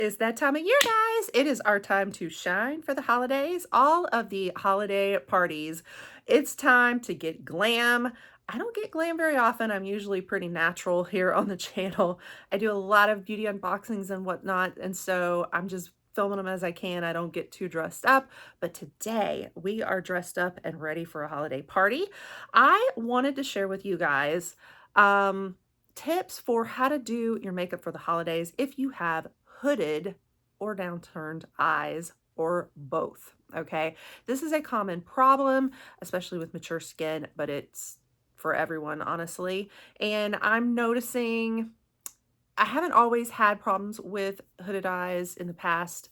It's that time of year, guys. It is our time to shine for the holidays. All of the holiday parties. It's time to get glam. I don't get glam very often. I'm usually pretty natural here on the channel. I do a lot of beauty unboxings and whatnot, and so I'm just filming them as I can. I don't get too dressed up, but today we are dressed up and ready for a holiday party. I wanted to share with you guys um, tips for how to do your makeup for the holidays if you have hooded or downturned eyes or both. Okay, this is a common problem, especially with mature skin, but it's for everyone, honestly. And I'm noticing I haven't always had problems with hooded eyes in the past,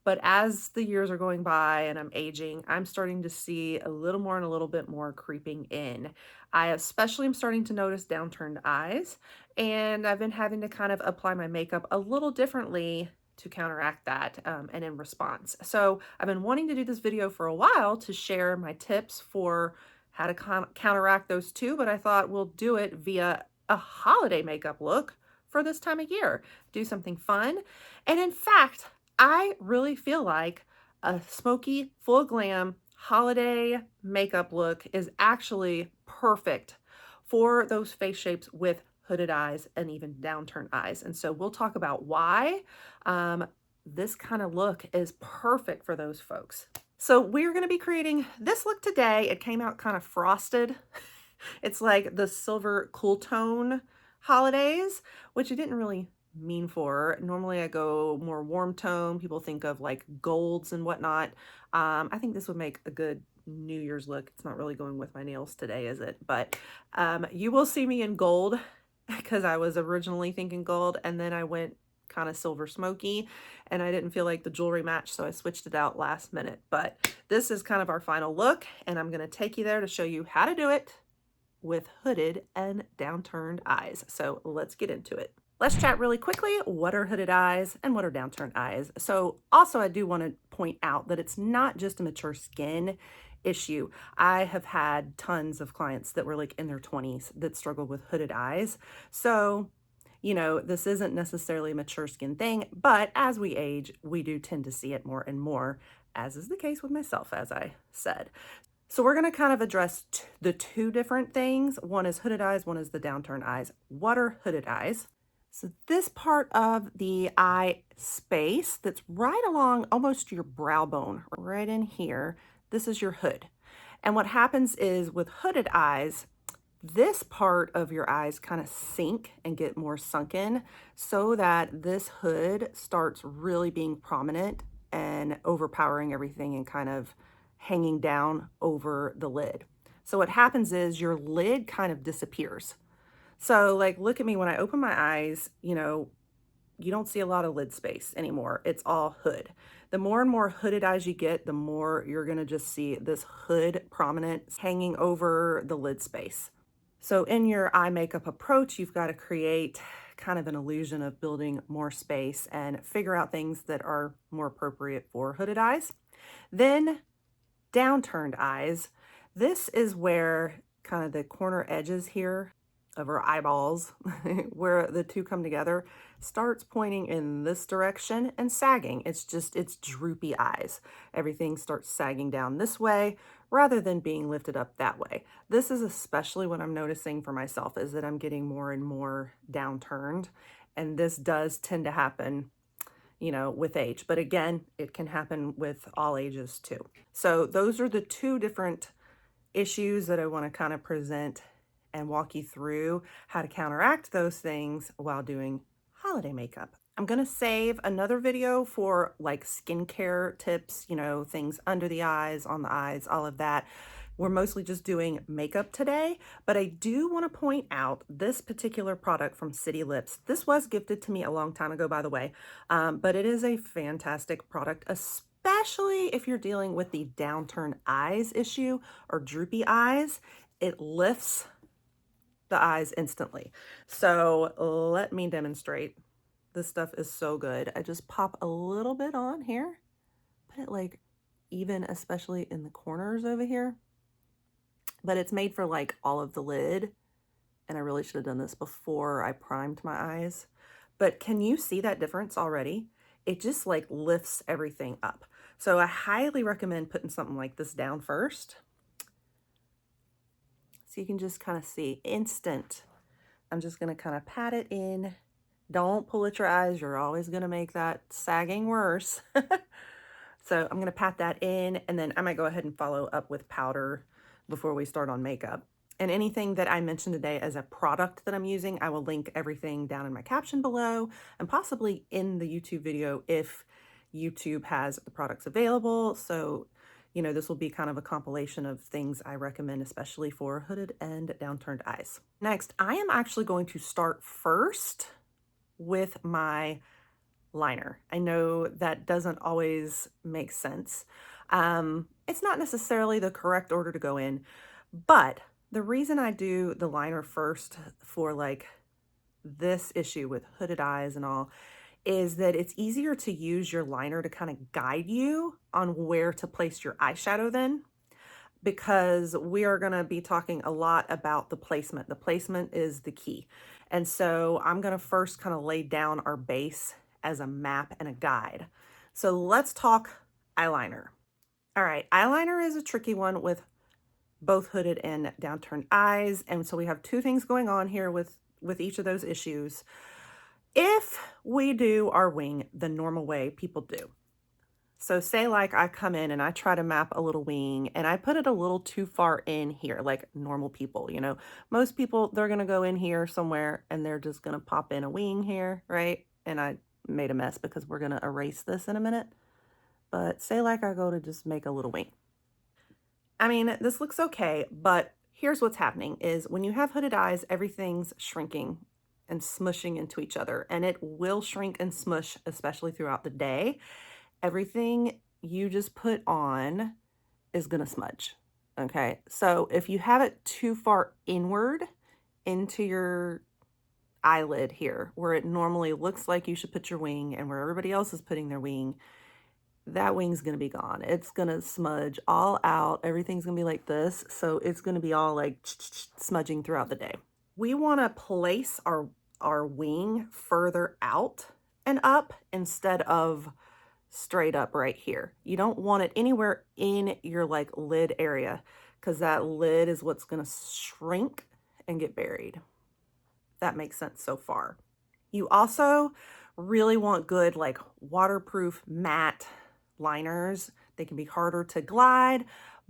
but as the years are going by and I'm aging, I'm starting to see a little more and a little bit more creeping in. I especially am starting to notice downturned eyes, and I've been having to kind of apply my makeup a little differently to counteract that and in response. So I've been wanting to do this video for a while to share my tips for how to counteract those two, but I thought we'll do it via a holiday makeup look for this time of year. Do something fun. And in fact, I really feel like a smoky, full glam holiday makeup look is actually perfect for those face shapes with hooded eyes and even downturned eyes. And so we'll talk about why this kind of look is perfect for those folks. So we're going to be creating this look today. It came out kind of frosted. It's like the silver cool tone holidays, which I didn't really mean for. Normally I go more warm tone. People think of like golds and whatnot. I think this would make a good New Year's look. It's not really going with my nails today, is it? But you will see me in gold because I was originally thinking gold, and then I went kind of silver smoky and I didn't feel like the jewelry matched, so I switched it out last minute. But this is kind of our final look, and I'm going to take you there to show you how to do it with hooded and downturned eyes. So let's get into it. Let's chat really quickly. What are hooded eyes and what are downturned eyes? So also I do want to point out that it's not just a mature skin issue. I have had tons of clients that were like in their 20s that struggled with hooded eyes. So, you know, this isn't necessarily a mature skin thing, but as we age, we do tend to see it more and more, as is the case with myself, as I said. So we're going to kind of address the two different things. One is hooded eyes, one is the downturned eyes. What are hooded eyes? So this part of the eye space that's right along almost your brow bone, right in here, this is your hood. And what happens is with hooded eyes, this part of your eyes kind of sink and get more sunken so that this hood starts really being prominent and overpowering everything and kind of hanging down over the lid. So what happens is your lid kind of disappears. So like, look at me when I open my eyes, you know, you don't see a lot of lid space anymore. It's all hood. The more and more hooded eyes you get, the more you're going to just see this hood prominent hanging over the lid space. So in your eye makeup approach, you've got to create kind of an illusion of building more space and figure out things that are more appropriate for hooded eyes. Then downturned eyes. This is where kind of the corner edges here of our eyeballs, where the two come together, starts pointing in this direction and sagging. It's droopy eyes. Everything starts sagging down this way rather than being lifted up that way. This is especially what I'm noticing for myself, is that I'm getting more and more downturned. And this does tend to happen, you know, with age. But again, it can happen with all ages too. So those are the two different issues that I want to kind of present and walk you through how to counteract those things while doing holiday makeup. I'm going to save another video for like skincare tips, you know, things under the eyes, on the eyes, all of that. We're mostly just doing makeup today, but I do want to point out this particular product from City Lips. This was gifted to me a long time ago, by the way, but it is a fantastic product, especially if you're dealing with the downturned eyes issue or droopy eyes. It lifts the eyes instantly. So let me demonstrate. This stuff is so good. I just pop a little bit on here, put it like even, especially in the corners over here. But it's made for like all of the lid, and I really should have done this before I primed my eyes. But can you see that difference already? it just like lifts everything up. So I highly recommend putting something like this down first. So you can just kind of see instant. I'm just going to kind of pat it in. Don't pull at your eyes. You're always going to make that sagging worse. So I'm going to pat that in, and then I might go ahead and follow up with powder before we start on makeup. And anything that I mentioned today as a product that I'm using, I will link everything down in my caption below and possibly in the YouTube video if YouTube has the products available. So, you know, this will be kind of a compilation of things I recommend, especially for hooded and downturned eyes. Next, I am actually going to start first with my liner. I know that doesn't always make sense. It's not necessarily the correct order to go in, but the reason I do the liner first for like this issue with hooded eyes and all is that it's easier to use your liner to kind of guide you on where to place your eyeshadow then, because we are going to be talking a lot about the placement. The placement is the key. And so I'm going to first kind of lay down our base as a map and a guide. So let's talk eyeliner. All right, eyeliner is a tricky one with both hooded and downturned eyes. And so we have two things going on here with each of those issues. If we do our wing the normal way people do, so say like I come in and I try to map a little wing and I put it a little too far in here, like normal people, you know, most people, they're going to go in here somewhere and they're just going to pop in a wing here, right? And I made a mess because we're going to erase this in a minute. But say like I go to just make a little wing. I mean, this looks okay, but here's what's happening is when you have hooded eyes, everything's shrinking and smushing into each other, and it will shrink and smush, especially throughout the day. Everything you just put on is going to smudge. Okay. So if you have it too far inward into your eyelid here, where it normally looks like you should put your wing and where everybody else is putting their wing, that wing's going to be gone. It's going to smudge all out. Everything's going to be like this. So it's going to be all like smudging throughout the day. We want to place our wing further out and up instead of straight up right here. You don't want it anywhere in your like lid area, because that lid is what's going to shrink and get buried. That makes sense so far. You also really want good like waterproof matte liners. They can be harder to glide,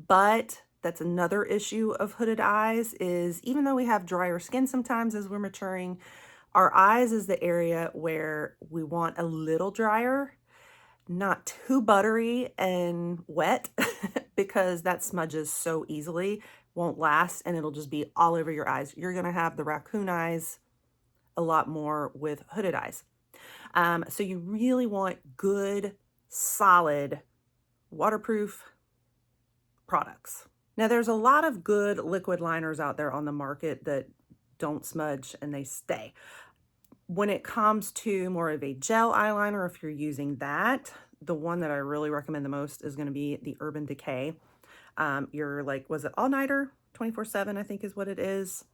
but that's another issue of hooded eyes is even though we have drier skin sometimes as we're maturing, our eyes is the area where we want a little drier, not too buttery and wet because that smudges so easily, won't last, and it'll just be all over your eyes. You're going to have the raccoon eyes a lot more with hooded eyes. So you really want good, solid, waterproof products. Now, there's a lot of good liquid liners out there on the market that don't smudge and they stay. When it comes to more of a gel eyeliner, if you're using that, the one that I really recommend the most is going to be the Urban Decay. Your like, was it All Nighter 24/7, I think is what it is.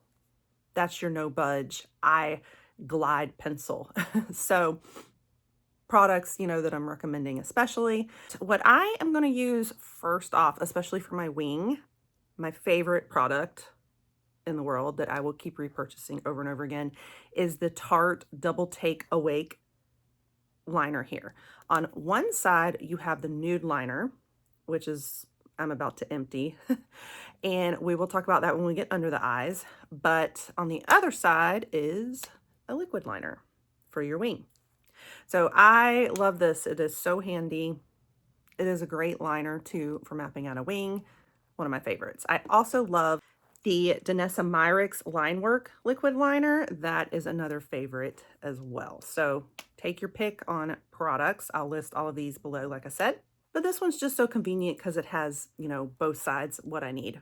That's your no budge eye glide pencil. So products, you know, that I'm recommending especially. What I am going to use first off, especially for my wing, my favorite product in the world that I will keep repurchasing over and over again is the Tarte Double Take Awake liner here. On one side, you have the nude liner, which is I'm about to empty. And we will talk about that when we get under the eyes. But on the other side is a liquid liner for your wing. So I love this. It is so handy. It is a great liner too for mapping out a wing. One of my favorites. I also love the Danessa Myricks Line Work liquid liner. That is another favorite as well. So take your pick on products. I'll list all of these below, like I said. But this one's just so convenient because it has, you know, both sides what I need.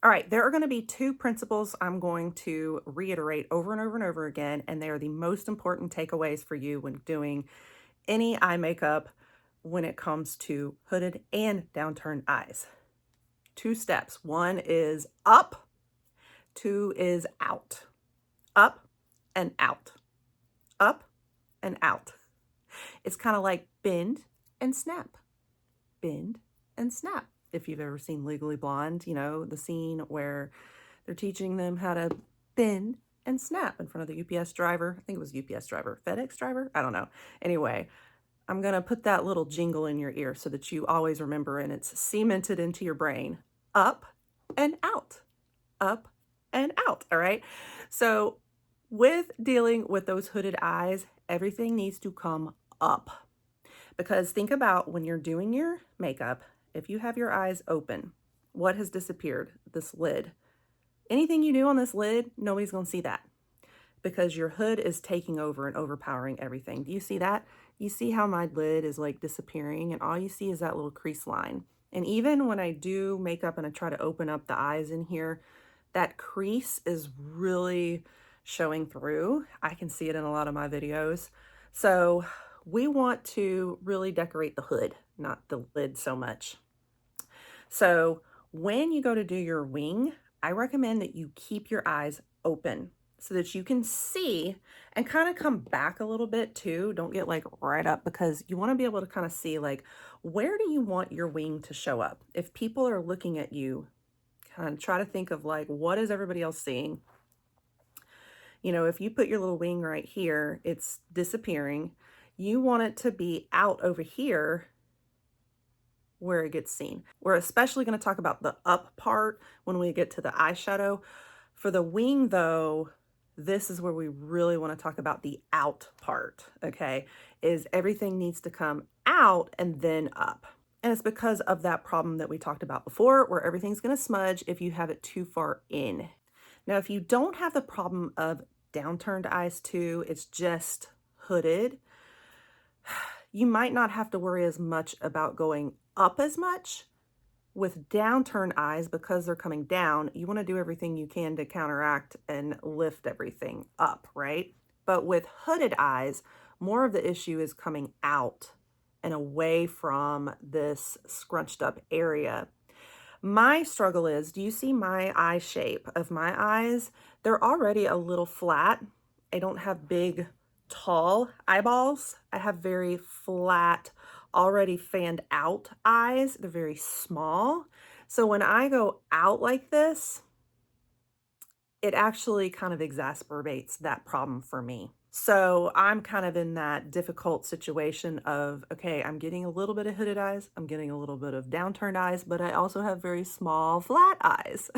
All right, there are going to be two principles I'm going to reiterate over and over and over again, and they are the most important takeaways for you when doing any eye makeup when it comes to hooded and downturned eyes. Two steps. One is up, two is out. Up and out. Up and out. It's kind of like bend and snap, bend and snap. If you've ever seen Legally Blonde, you know, the scene where they're teaching them how to bend and snap in front of the UPS driver. I think it was UPS driver, FedEx driver. I don't know. Anyway, I'm going to put that little jingle in your ear so that you always remember, and it's cemented into your brain. Up and out, up and out. All right. So with dealing with those hooded eyes, everything needs to come up, because think about when you're doing your makeup, if you have your eyes open, what has disappeared? This lid. Anything you do on this lid, nobody's going to see that, because your hood is taking over and overpowering everything. Do you see that? You see how my lid is like disappearing, and all you see is that little crease line. And even when I do makeup and I try to open up the eyes in here, that crease is really showing through. I can see it in a lot of my videos. So we want to really decorate the hood, not the lid so much. So when you go to do your wing, I recommend that you keep your eyes open so that you can see and kind of come back a little bit too. Don't get like right up, because you want to be able to kind of see like, where do you want your wing to show up? If people are looking at you, kind of try to think of like, what is everybody else seeing? You know, if you put your little wing right here, it's disappearing. You want it to be out over here where it gets seen. We're especially going to talk about the up part when we get to the eyeshadow. For the wing though, this is where we really want to talk about the out part, okay? Is everything needs to come out and then up. And it's because of that problem that we talked about before, where everything's going to smudge if you have it too far in. Now, if you don't have the problem of downturned eyes too, it's just hooded, you might not have to worry as much about going up as much. With downturned eyes, because they're coming down, you want to do everything you can to counteract and lift everything up, right? But with hooded eyes, more of the issue is coming out and away from this scrunched up area. My struggle is, do you see my eye shape of my eyes? They're already a little flat. I don't have big, tall eyeballs. I have very flat, already fanned out eyes. They're very small. So when I go out like this, it actually kind of exacerbates that problem for me. So I'm kind of in that difficult situation of, okay, I'm getting a little bit of hooded eyes, I'm getting a little bit of downturned eyes, but I also have very small flat eyes.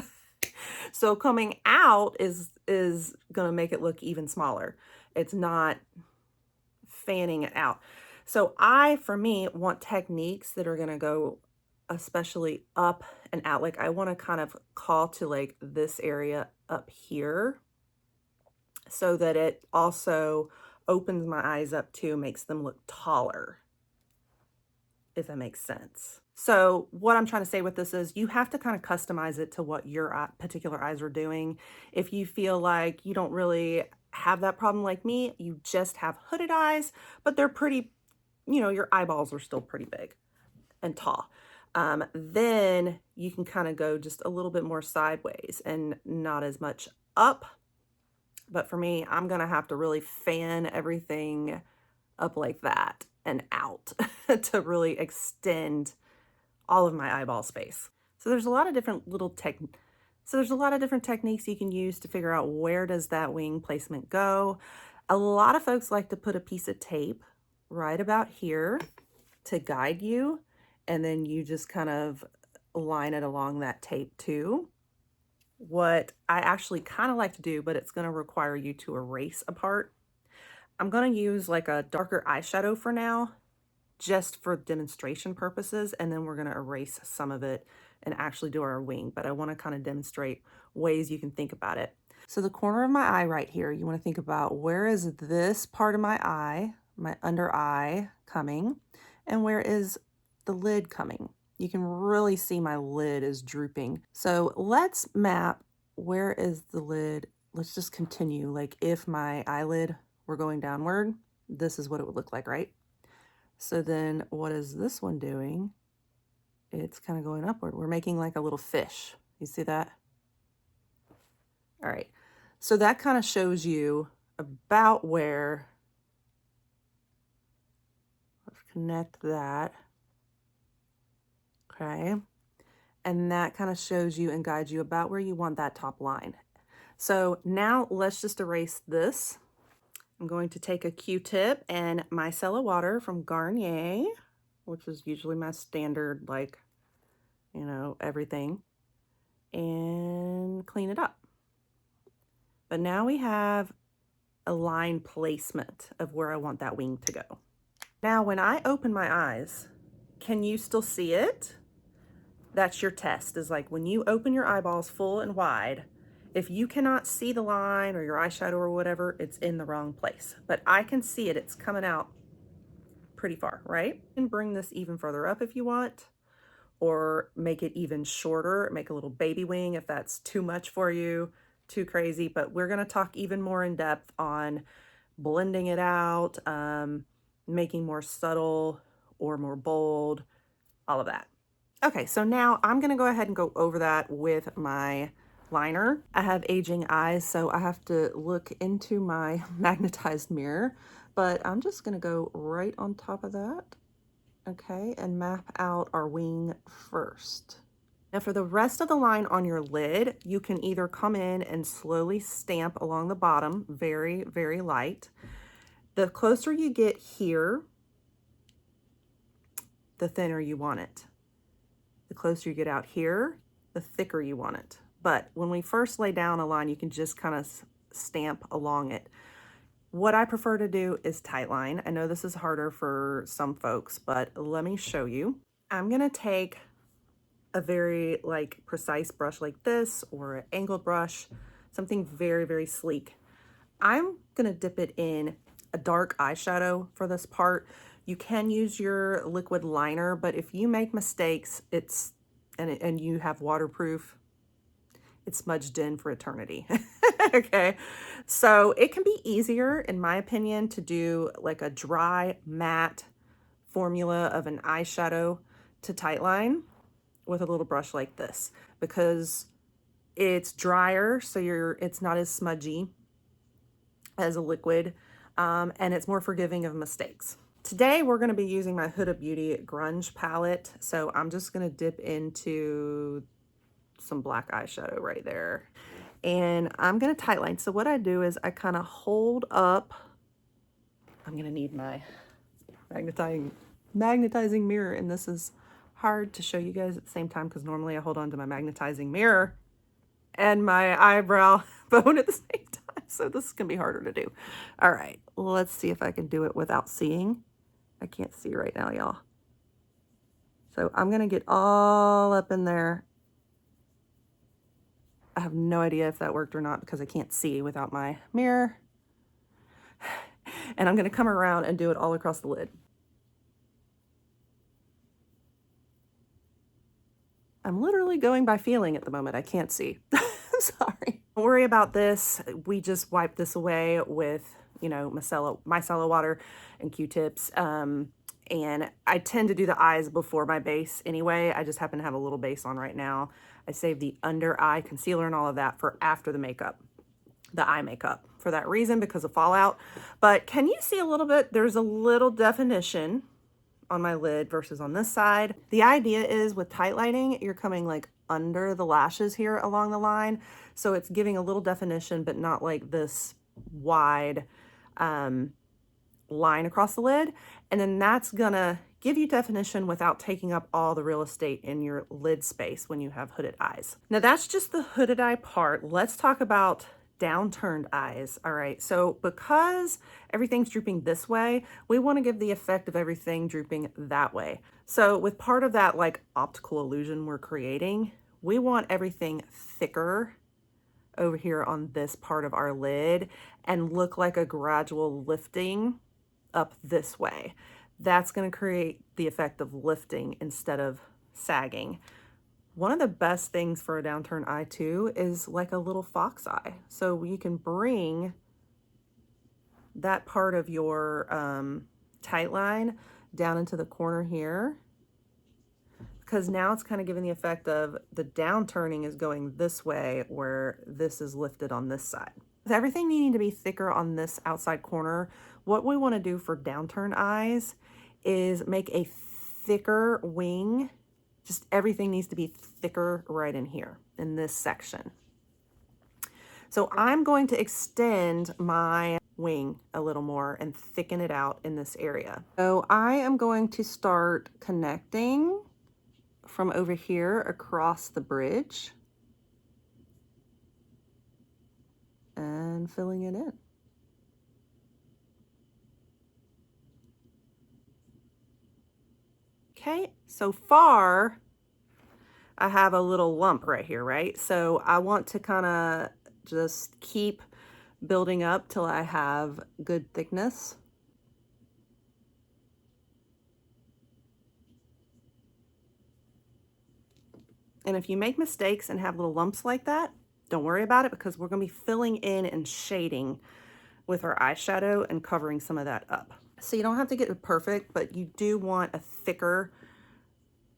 So coming out is going to make it look even smaller. It's not fanning it out. So for me, want techniques that are going to go especially up and out. Like I want to kind of call to like this area up here, so that it also opens my eyes up too, makes them look taller, if that makes sense. So what I'm trying to say with this is you have to kind of customize it to what your particular eyes are doing. If you feel like you don't really have that problem like me, you just have hooded eyes, but they're pretty, you know, your eyeballs are still pretty big and tall. Then you can kind of go just a little bit more sideways and not as much up. But for me, I'm going to have to really fan everything up like that and out to really extend all of my eyeball space. So there's a lot of different techniques you can use to figure out where does that wing placement go. A lot of folks like to put a piece of tape right about here to guide you, and then you just kind of line it along that tape too. What I actually kind of like to do, but it's going to require you to erase a part. I'm going to use like a darker eyeshadow for now, just for demonstration purposes, and then we're going to erase some of it and actually do our wing. But I want to kind of demonstrate ways you can think about it. So the corner of my eye right here, you want to think about, where is this part of my eye, my under eye coming, and where is the lid coming? You can really see my lid is drooping. So let's map, where is the lid? Let's just continue. Like if my eyelid were going downward, this is what it would look like, right? So then what is this one doing? It's kind of going upward. We're making like a little fish. You see that? All right. So that kind of shows you about where connect that. Okay. And that kind of shows you and guides you about where you want that top line. So now let's just erase this. I'm going to take a Q-tip and micellar water from Garnier, which is usually my standard, like, you know, everything, and clean it up. But now we have a line placement of where I want that wing to go. Now, when I open my eyes, can you still see it? That's your test, is like when you open your eyeballs full and wide, if you cannot see the line or your eyeshadow or whatever, it's in the wrong place. But I can see it, it's coming out pretty far, right? You can bring this even further up if you want, or make it even shorter, make a little baby wing if that's too much for you, too crazy. But we're gonna talk even more in depth on blending it out, making more subtle or more bold, all of that. Okay, so now I'm gonna go ahead and go over that with my liner. I have aging eyes, so I have to look into my magnetized mirror, but I'm just gonna go right on top of that, okay, and map out our wing first. Now for the rest of the line on your lid, you can either come in and slowly stamp along the bottom, very, very light. The closer you get here, the thinner you want it. The closer you get out here, the thicker you want it. But when we first lay down a line, you can just kind of stamp along it. What I prefer to do is tight line. I know this is harder for some folks, but let me show you. I'm gonna take a very like precise brush like this, or an angled brush, something very, very sleek. I'm gonna dip it in a dark eyeshadow for this part. You can use your liquid liner, but if you make mistakes, and you have waterproof, it's smudged in for eternity. Okay, so it can be easier, in my opinion, to do like a dry matte formula of an eyeshadow to tightline with a little brush like this, because it's drier, so it's not as smudgy as a liquid, and it's more forgiving of mistakes. Today we're going to be using my Huda Beauty Grunge palette, so I'm just going to dip into some black eyeshadow right there, and I'm going to tightline. So what I do is I kind of hold up. I'm going to need my magnetizing mirror, and this is hard to show you guys at the same time because normally I hold on to my magnetizing mirror and my eyebrow bone at the same time, so this is gonna be harder to do. All right, let's see if I can do it without seeing. I can't see right now, y'all. So I'm gonna get all up in there. I have no idea if that worked or not because I can't see without my mirror. And I'm gonna come around and do it all across the lid. I'm literally going by feeling at the moment. I can't see. Sorry. Don't worry about this. We just wipe this away with, you know, micellar water and Q-tips. And I tend to do the eyes before my base anyway. I just happen to have a little base on right now. I save the under eye concealer and all of that for after the makeup, the eye makeup, for that reason, because of fallout. But can you see a little bit? There's a little definition on my lid versus on this side. The idea is with tight lining, you're coming like under the lashes here along the line. So it's giving a little definition, but not like this wide line across the lid. And then that's gonna give you definition without taking up all the real estate in your lid space when you have hooded eyes. Now that's just the hooded eye part. Let's talk about downturned eyes. All right, so because everything's drooping this way, we want to give the effect of everything drooping that way. So with part of that like optical illusion we're creating, we want everything thicker over here on this part of our lid and look like a gradual lifting up this way. That's going to create the effect of lifting instead of sagging. One of the best things for a downturned eye too is like a little fox eye. So you can bring that part of your tight line down into the corner here, because now it's kind of giving the effect of the downturning is going this way where this is lifted on this side. With everything needing to be thicker on this outside corner, what we want to do for downturned eyes is make a thicker wing. Just everything needs to be thicker right in here in this section. So I'm going to extend my wing a little more and thicken it out in this area. So I am going to start connecting from over here across the bridge and filling it in. Okay, so far I have a little lump right here, right? So I want to kind of just keep building up till I have good thickness. And if you make mistakes and have little lumps like that, don't worry about it, because we're going to be filling in and shading with our eyeshadow and covering some of that up. So you don't have to get it perfect, but you do want a thicker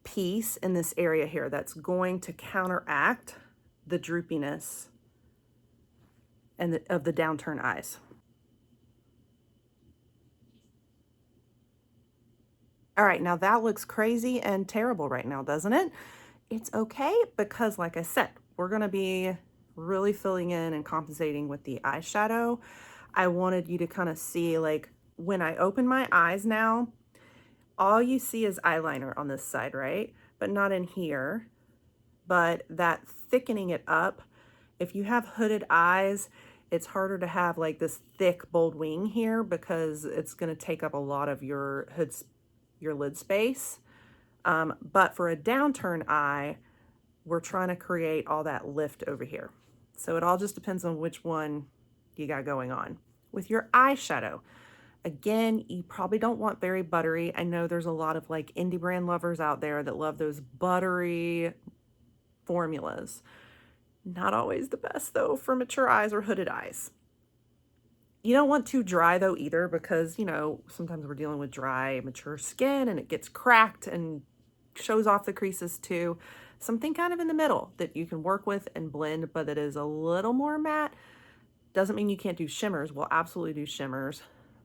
piece in this area here that's going to counteract the droopiness and of the downturned eyes. All right, now that looks crazy and terrible right now, doesn't it? It's okay, because like I said, we're gonna be really filling in and compensating with the eyeshadow. I wanted you to kind of see, like, when I open my eyes now, all you see is eyeliner on this side, right? But not in here. But that thickening it up, if you have hooded eyes, it's harder to have like this thick, bold wing here, because it's going to take up a lot of your lid space. But for a downturned eye, we're trying to create all that lift over here. So it all just depends on which one you got going on. With your eyeshadow, again, you probably don't want very buttery. I know there's a lot of like indie brand lovers out there that love those buttery formulas. Not always the best though for mature eyes or hooded eyes. You don't want too dry though either, because, you know, sometimes we're dealing with dry, mature skin and it gets cracked and shows off the creases too. Something kind of in the middle that you can work with and blend, but that is a little more matte. Doesn't mean you can't do shimmers. We'll absolutely do shimmers,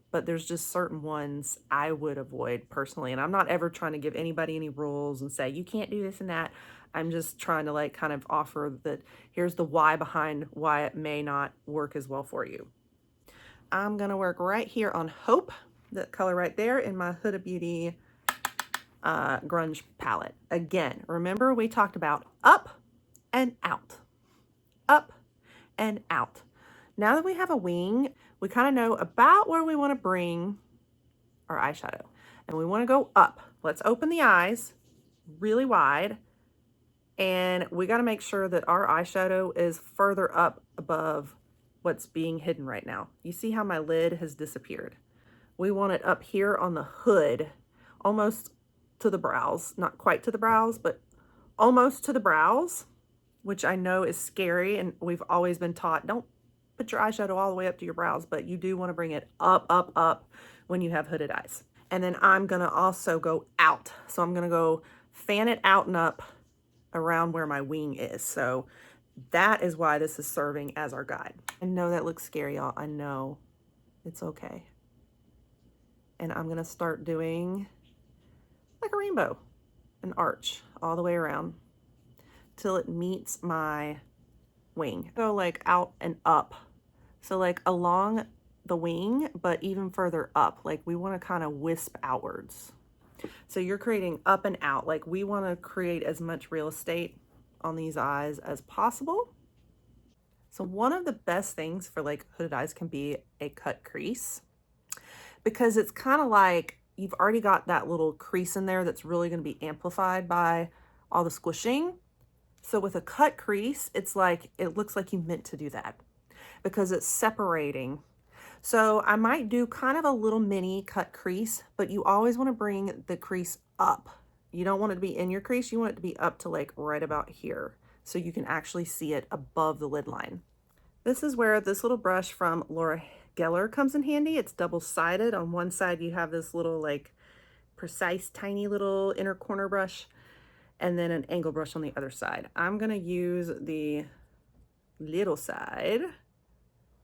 but there's just certain ones I would avoid personally. And I'm not ever trying to give anybody any rules and say, you can't do this and that. I'm just trying to like kind of offer that here's the why behind why it may not work as well for you. I'm gonna work right here on Hope, that color right there in my Huda Beauty grunge palette. Again, remember we talked about up and out, up and out. Now that we have a wing, we kind of know about where we want to bring our eyeshadow, and we want to go up. Let's open the eyes really wide, and we got to make sure that our eyeshadow is further up above what's being hidden right now. You see how my lid has disappeared? We want it up here on the hood, almost to the brows, not quite to the brows, but almost to the brows, which I know is scary, and we've always been taught, don't put your eyeshadow all the way up to your brows, but you do want to bring it up, up, up when you have hooded eyes. And then I'm going to also go out. So I'm going to go fan it out and up around where my wing is. So that is why this is serving as our guide. I know that looks scary, y'all. I know. It's okay. And I'm going to start doing like a rainbow, an arch all the way around till it meets my wing. Go like out and up. So like along the wing, but even further up, like we want to kind of wisp outwards. So you're creating up and out. Like we want to create as much real estate on these eyes as possible. So one of the best things for like hooded eyes can be a cut crease, because it's kind of like you've already got that little crease in there that's really going to be amplified by all the squishing. So with a cut crease, it's like, it looks like you meant to do that because it's separating. So I might do kind of a little mini cut crease, but you always want to bring the crease up. You don't want it to be in your crease. You want it to be up to like right about here, so you can actually see it above the lid line. This is where this little brush from Laura Geller comes in handy. It's double-sided. On one side, you have this little like precise, tiny little inner corner brush, and then an angle brush on the other side. I'm gonna use the little side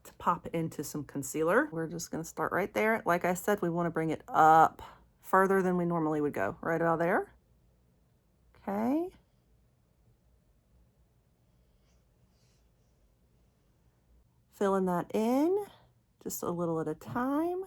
to pop into some concealer. We're just gonna start right there. Like I said, we wanna bring it up, further than we normally would go. Right about there. Okay. Filling that in just a little at a time.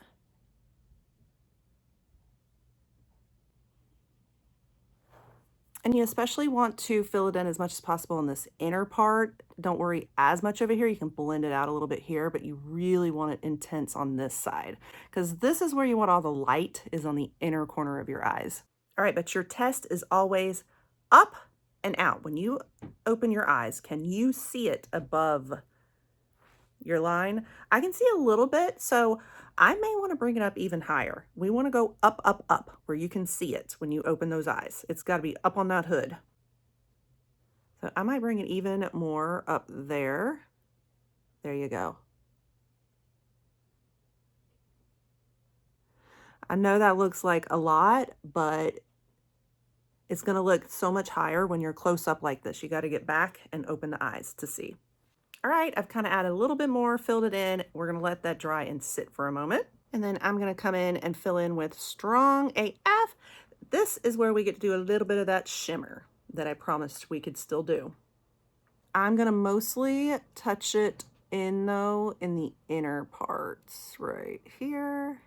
And you especially want to fill it in as much as possible in this inner part. Don't worry as much over here. You can blend it out a little bit here, but you really want it intense on this side because this is where you want all the light is on the inner corner of your eyes. All right, but your test is always up and out. When you open your eyes, can you see it above your line? I can see a little bit, so I may want to bring it up even higher. We want to go up, up, up, where you can see it when you open those eyes. It's got to be up on that hood. So I might bring it even more up there. There you go. I know that looks like a lot, but it's going to look so much higher when you're close up like this. You got to get back and open the eyes to see. All right, I've kind of added a little bit more, filled it in. We're going to let that dry and sit for a moment. And then I'm going to come in and fill in with Strong AF. This is where we get to do a little bit of that shimmer that I promised we could still do. I'm going to mostly touch it in, though, in the inner parts right here.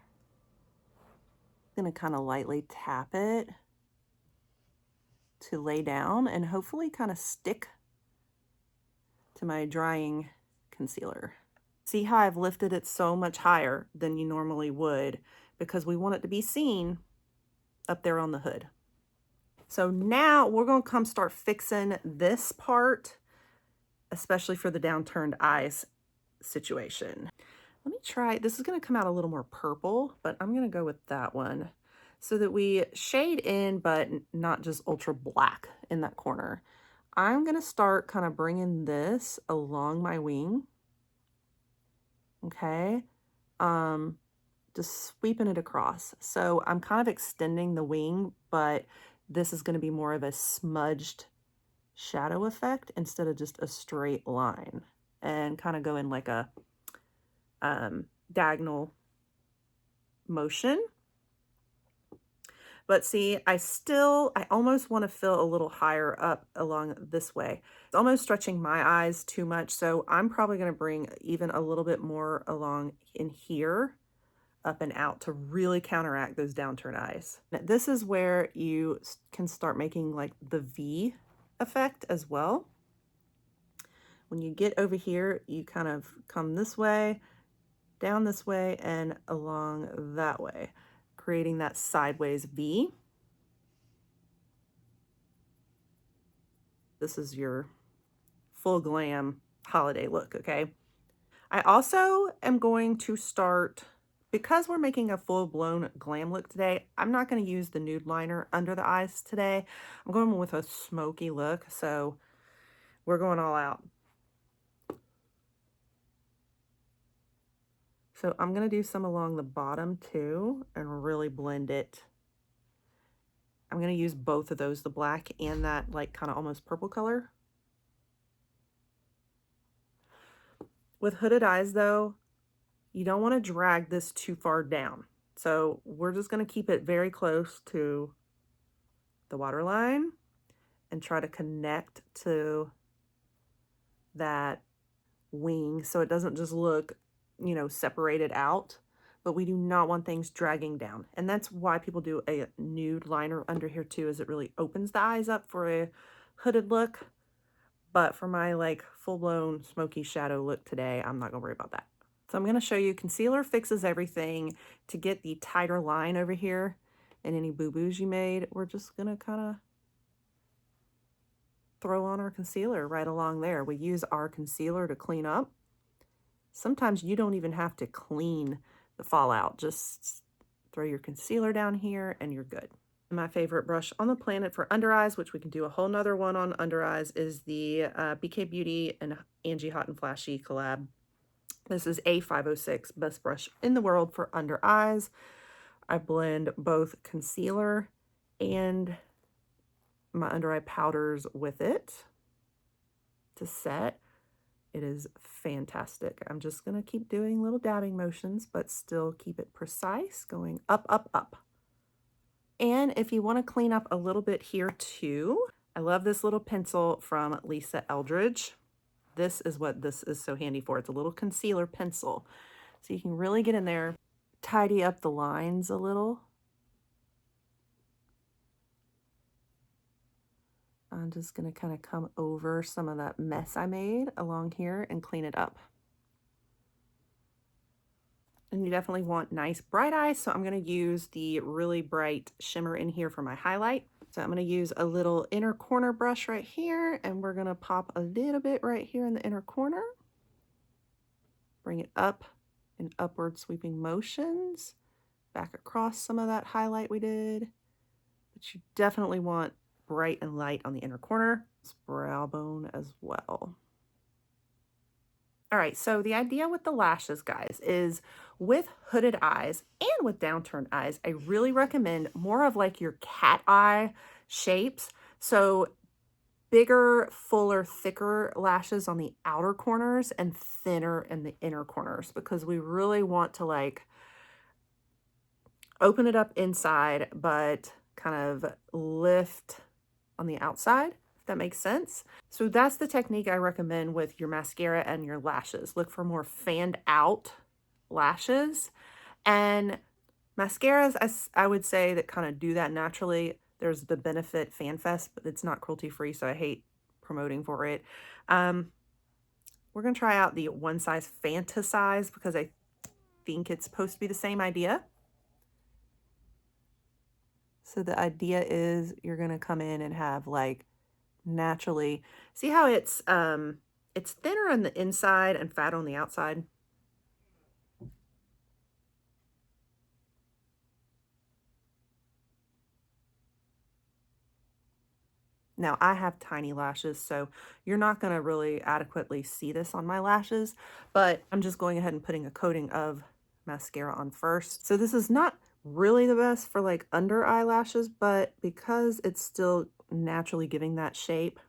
I'm going to kind of lightly tap it to lay down and hopefully kind of stick to my drying concealer. See how I've lifted it so much higher than you normally would because we want it to be seen up there on the hood. So now we're going to come start fixing this part, especially for the downturned eyes situation. Let me try, this is going to come out a little more purple, but I'm going to go with that one so that we shade in, but not just ultra black in that corner. I'm going to start kind of bringing this along my wing. Okay. Just sweeping it across. So I'm kind of extending the wing, but this is going to be more of a smudged shadow effect instead of just a straight line, and kind of go in like a diagonal motion. But see, I almost want to fill a little higher up along this way. It's almost stretching my eyes too much, so I'm probably going to bring even a little bit more along in here, up and out, to really counteract those downturned eyes. Now, this is where you can start making like the V effect as well. When you get over here, you kind of come this way, down this way, and along that way, creating that sideways V. This is your full glam holiday look, okay? I also am going to start, because we're making a full-blown glam look today, I'm not going to use the nude liner under the eyes today. I'm going with a smoky look, so we're going all out. So I'm going to do some along the bottom too and really blend it. I'm going to use both of those, the black and that like kind of almost purple color. With hooded eyes though, you don't want to drag this too far down. So we're just going to keep it very close to the waterline and try to connect to that wing so it doesn't just look, you know, separated out, but we do not want things dragging down. And that's why people do a nude liner under here too, is it really opens the eyes up for a hooded look. But for my like full-blown smoky shadow look today, I'm not gonna worry about that. So I'm gonna show you concealer fixes everything. To get the tighter line over here and any boo-boos you made, we're just gonna kind of throw on our concealer right along there. We use our concealer to clean up. Sometimes you don't even have to clean the fallout. Just throw your concealer down here and you're good. My favorite brush on the planet for under eyes, which we can do a whole nother one on under eyes, is the BK Beauty and Angie Hot and Flashy collab. This is A506, best brush in the world for under eyes. I blend both concealer and my under eye powders with it to set. It is fantastic. I'm just going to keep doing little dabbing motions, but still keep it precise, going up, up, up. And if you want to clean up a little bit here too, I love this little pencil from Lisa Eldridge. This is what this is so handy for. It's a little concealer pencil. So you can really get in there, tidy up the lines a little. I'm just going to kind of come over some of that mess I made along here and clean it up. And you definitely want nice bright eyes, so I'm going to use the really bright shimmer in here for my highlight. So I'm going to use a little inner corner brush right here, and we're going to pop a little bit right here in the inner corner. Bring it up in upward sweeping motions, back across some of that highlight we did. But you definitely want bright and light on the inner corner, brow bone as well. All right, so the idea with the lashes, guys, is with hooded eyes and with downturned eyes, I really recommend more of like your cat eye shapes. So bigger, fuller, thicker lashes on the outer corners and thinner in the inner corners, because we really want to like open it up inside, but kind of lift on the outside, if that makes sense. So that's the technique I recommend with your mascara and your lashes. Look for more fanned out lashes. And mascaras, I would say, that kind of do that naturally. There's the Benefit Fan Fest, but it's not cruelty free, so I hate promoting for it. We're going to try out the One Size Fantasize because I think it's supposed to be the same idea. So the idea is you're going to come in and have like naturally, see how it's thinner on the inside and fat on the outside. Now I have tiny lashes, so you're not going to really adequately see this on my lashes, but I'm just going ahead and putting a coating of mascara on first. So this is not really the best for like under eyelashes, but because it's still naturally giving that shape,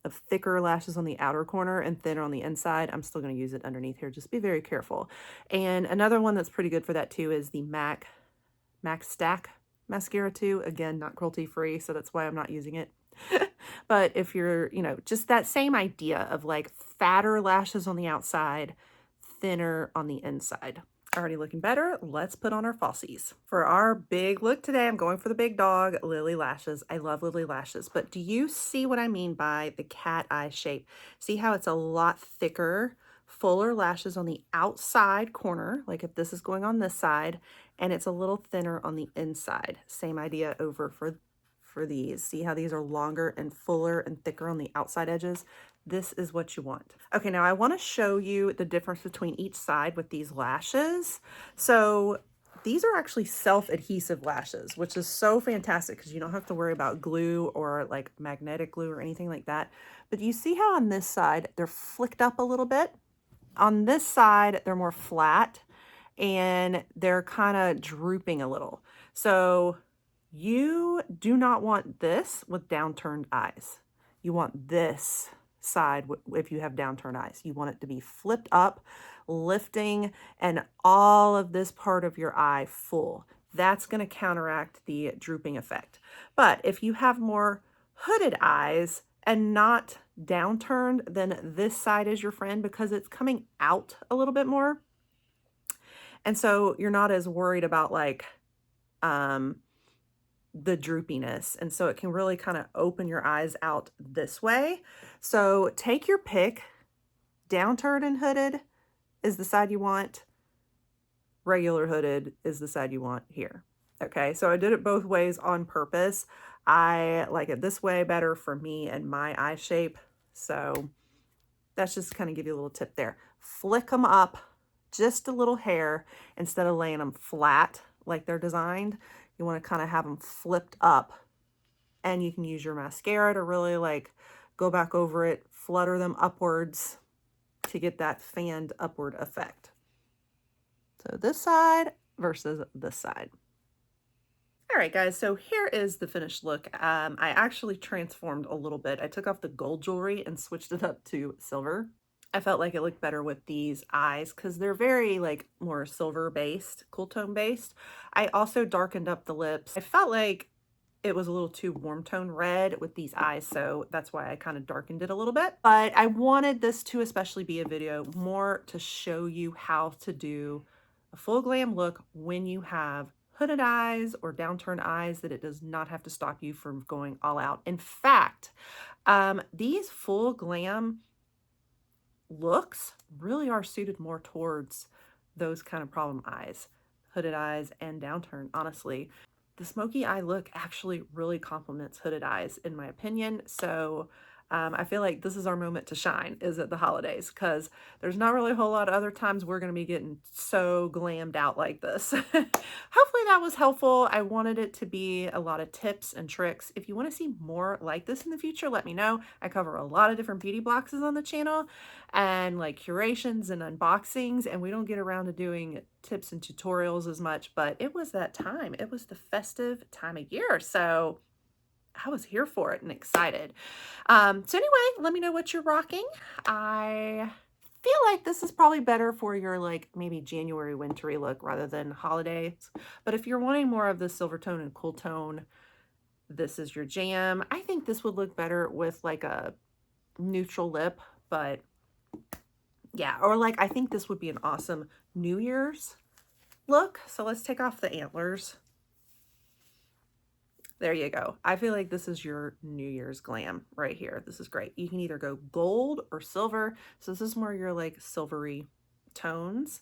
of thicker lashes on the outer corner and thinner on the inside, I'm still going to use it underneath here. Just be very careful. And another one that's pretty good for that too is the MAC Stack mascara too. Again, not cruelty free, so that's why I'm not using it. But if you're, you know, just that same idea of like fatter lashes on the outside, thinner on the inside. Already looking better. Let's put on our falsies. For our big look today, I'm going for the big dog, Lily Lashes. I love Lily Lashes, but do you see what I mean by the cat eye shape? See how it's a lot thicker, fuller lashes on the outside corner, like if this is going on this side, and it's a little thinner on the inside. Same idea over for these. See how these are longer and fuller and thicker on the outside edges? This is what you want. Okay, now I want to show you the difference between each side with these lashes. So these are actually self-adhesive lashes, which is so fantastic because you don't have to worry about glue or like magnetic glue or anything like that. But you see how on this side, they're flicked up a little bit? On this side, they're more flat and they're kind of drooping a little. So you do not want this with downturned eyes. You want this side if you have downturned eyes. You want it to be flipped up, lifting, and all of this part of your eye full. That's going to counteract the drooping effect. But if you have more hooded eyes and not downturned, then this side is your friend because it's coming out a little bit more. And so you're not as worried about like the droopiness. And so it can really kind of open your eyes out this way. So take your pick. Downturned and hooded is the side you want. Regular hooded is the side you want here. Okay, so I did it both ways on purpose. I like it this way better for me and my eye shape. So that's just kind of give you a little tip there. Flick them up just a little hair instead of laying them flat like they're designed. You want to kind of have them flipped up, and you can use your mascara to really like go back over it, flutter them upwards to get that fanned upward effect. So this side versus this side. All right, guys, so here is the finished look. I actually transformed a little bit. I took off the gold jewelry and switched it up to silver. I felt like it looked better with these eyes because they're very like more silver based, cool tone based. I also darkened up the lips. I felt like it was a little too warm tone red with these eyes, so that's why I kind of darkened it a little bit. But I wanted this to especially be a video more to show you how to do a full glam look when you have hooded eyes or downturned eyes, that it does not have to stop you from going all out. In fact, these full glam looks really are suited more towards those kind of problem eyes, hooded eyes and downturned, honestly. The smoky eye look actually really complements hooded eyes, in my opinion. So I feel like this is our moment to shine, is at the holidays, because there's not really a whole lot of other times we're going to be getting so glammed out like this. Hopefully that was helpful. I wanted it to be a lot of tips and tricks. If you want to see more like this in the future, let me know. I cover a lot of different beauty boxes on the channel and like curations and unboxings, and we don't get around to doing tips and tutorials as much, but it was that time. It was the festive time of year, so I was here for it and excited. So anyway, let me know what you're rocking. I feel like this is probably better for your like maybe January wintry look rather than holidays. But if you're wanting more of the silver tone and cool tone, this is your jam. I think this would look better with like a neutral lip, but yeah, or like I think this would be an awesome New Year's look. So let's take off the antlers. There you go. I feel like this is your New Year's glam right here. This is great. You can either go gold or silver. So this is more your like silvery tones.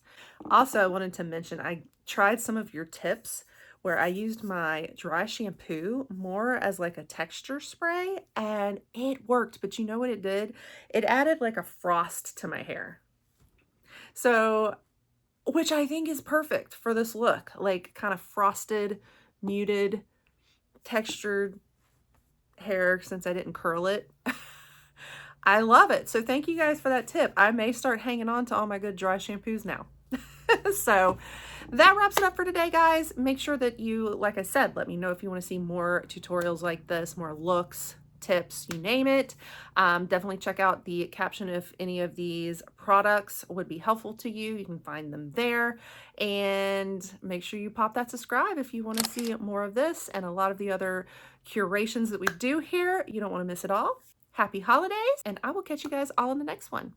Also, I wanted to mention, I tried some of your tips where I used my dry shampoo more as like a texture spray, and it worked. But you know what it did? It added like a frost to my hair. So, which I think is perfect for this look, like kind of frosted, muted, textured hair since I didn't curl it. I love it. So thank you guys for that tip. I may start hanging on to all my good dry shampoos now. So that wraps it up for today, guys. Make sure that you, like I said, let me know if you want to see more tutorials like this, more looks, tips, you name it. Definitely check out the caption if any of these products would be helpful to you. You can find them there, and make sure you pop that subscribe if you want to see more of this and a lot of the other curations that we do here. You don't want to miss it all. Happy holidays, and I will catch you guys all in the next one.